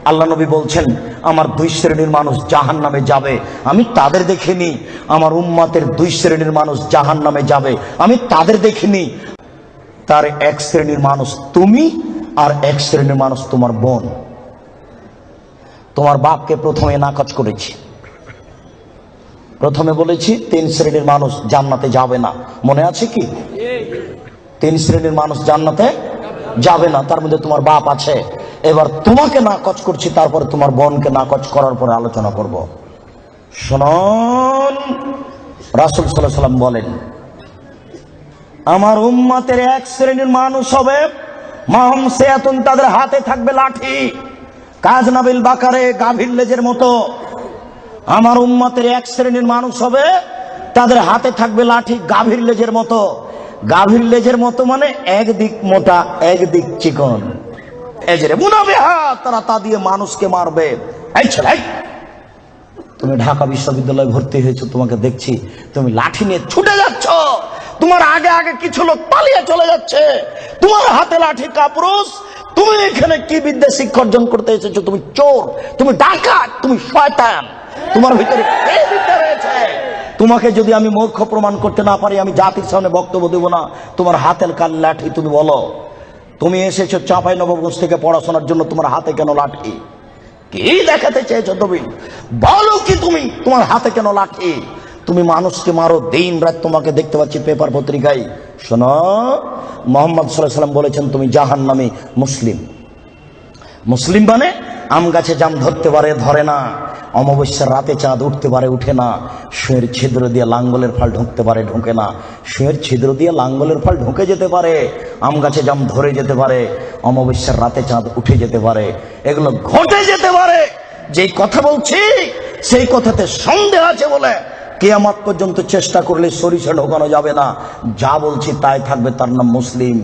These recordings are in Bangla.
আল্লাহ নবী বলছেন, আমার দুই শ্রেণীর মানুষ জাহান্নামে যাবে, আমি তাদের দেখিনি। আমার উম্মতের দুই শ্রেণীর মানুষ জাহান্নামে যাবে, আমি তাদের দেখিনি। তার এক শ্রেণীর মানুষ তুমি, আর এক শ্রেণীর মানুষ তোমার বোন। তোমার বাপকে প্রথমে নাকচ করেছি। প্রথমে বলেছি তিন শ্রেণীর মানুষ জান্নাতে যাবে না, মনে আছে কি? তিন শ্রেণীর মানুষ জান্নাতে যাবে না, তার মধ্যে তোমার বাপ আছে। এবার তোমাকে নাকচ করছি, তারপরে তোমার বোনকে নাকচ করার পরে আলোচনা করব। শুনুন, রাসূল সাল্লাল্লাহু আলাইহি ওয়াসাল্লাম বলেন, আমার উম্মতের এক শ্রেণীর মানুষ হবে মাহুম সিয়াতুন, তাদের হাতে থাকবে লাঠি, কাজনাবিল বাকারে, গাভীর লেজের মতো। আমার উম্মতের এক শ্রেণীর মানুষ হবে, তাদের হাতে থাকবে লাঠি গাভীর লেজের মতো। গাভীর লেজের মতো মানে একদিক মোটা একদিক চিকন। এজরে মুনাবিহা, তারা তা দিয়ে মানুষকে মারবে। এই ছেলে, তুমি ঢাকা বিশ্ববিদ্যালয়ে ভর্তি হয়েছো, তোমাকে দেখছি তুমি লাঠি নিয়ে ছুটে যাচ্ছ, তোমার আগে আগে কিছু লোক পালিয়ে চলে যাচ্ছে, তোমার হাতে লাঠি কাপুরুষ। তুমি এখানে কি বিদ্যা শিক্ষা অর্জন করতে এসেছো? তুমি চোর, তুমি ডাকাত, তুমি শয়তান। তোমার ভিতরে কে বিদ্যা রয়েছে? তোমাকে যদি আমি মূর্খ প্রমাণ করতে না পারি, আমি জাতির সামনে বক্তব্য দেব না। তোমার হাতের কাল লাঠি, তুমি বলো। তুমি এসেছো চাঁপাইনবাবগঞ্জ থেকে পড়াশোনার জন্য, তোমার হাতে কেন লাঠি? কি দেখাতে চেয়েছো তুমি? বলো কি তুমি, তোমার হাতে কেন লাঠি? তুমি মানুষকে মারো দিন রাত, তোমাকে দেখতে পাচ্ছি পেপার পত্রিকায়। শোনো, মুহাম্মদ সাল্লাল্লাহু আলাইহি ওয়াসাল্লাম বলেছেন তুমি জাহান্নামী। মুসলিম, মুসলিম মানে আম গাছে জাম ধরতে পারে, ধরে না। অমাবস্যার রাতে চাঁদ উঠতে পারে, উঠে না। শুঁয়ের ছিদ্র দিয়ে লাঙ্গলের ফাল ঢুকতে পারে, ঢোকে না। শুঁয়ের ছিদ্র দিয়ে লাঙ্গলের ফাল ঢুকে যেতে পারে, আম গাছে জাম ধরে যেতে পারে, অমাবস্যার রাতে চাঁদ উঠে যেতে পারে, এগুলো ঘটে যেতে পারে। যেই কথা বলছি সেই কথাতে সন্দেহ আছে বলে কিয়ামত পর্যন্ত চেষ্টা করলে সরিষা ঢোকানো যাবে না। যা বলছি তাই থাকবে, তার নাম মুসলিম।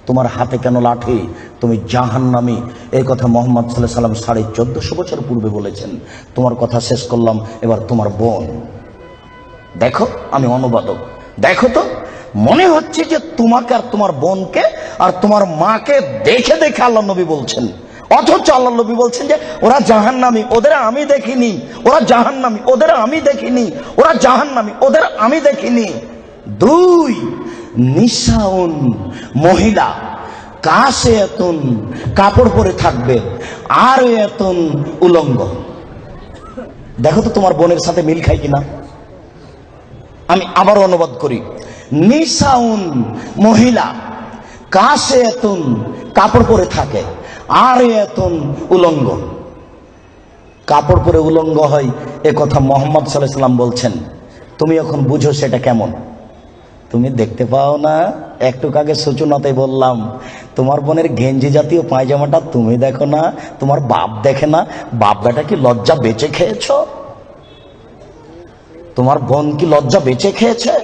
তোমার হাতে কেন লাঠি? তুমি জাহান্নামী। এই কথা মুহাম্মদ সাল্লাল্লাহু আলাইহি ওয়াসাল্লাম 1450 বছর পূর্বে বলেছেন। তোমার কথা শেষ করলাম, এবার তোমার বোন। দেখো, আমি অনুবাদক। দেখো তো, মনে হচ্ছে যে তোমাকে আর তোমার বোনকে আর তোমার মাকে দেখে দেখে আল্লাহ নবী বলছেন, অথচ আল্লাহ নবী বলছেন যে ওরা জাহান্নামী, ওদের আমি দেখিনি। ওরা জাহান্নামী, ওদের আমি দেখিনি। ওরা জাহান্নামী, ওদের আমি দেখিনি। দুই, নিসাউন, মহিলা, কাশে এতন, কাপড় পরে থাকবে, আর এতন, উলঙ্গ। দেখো তো তোমার বোনের সাথে মিল খাই কিনা। আমি আবার অনুবাদ করি। নিসাউন, মহিলা, কাশে এতন, কাপড় পরে থাকে, আর এতন, উলঙ্গ। কাপড় পরে উলঙ্গ হয়, এ কথা মুহাম্মদ সাল্লাল্লাহু আলাইহি ওয়াসাল্লাম বলছেন। তুমি এখন বুঝো সেটা কেমন। তুমি দেখতে পাও না, একটু আগে সূচনাতে বললাম, তোমার বোনের গেঞ্জি জাতীয় পায়জামাটা তুমি দেখো না, তোমার বাপ দেখে না। বাপ বেটা কি লজ্জা বেঁচে খেয়েছো? তোমার বোন কি লজ্জা বেঁচে খেয়েছে?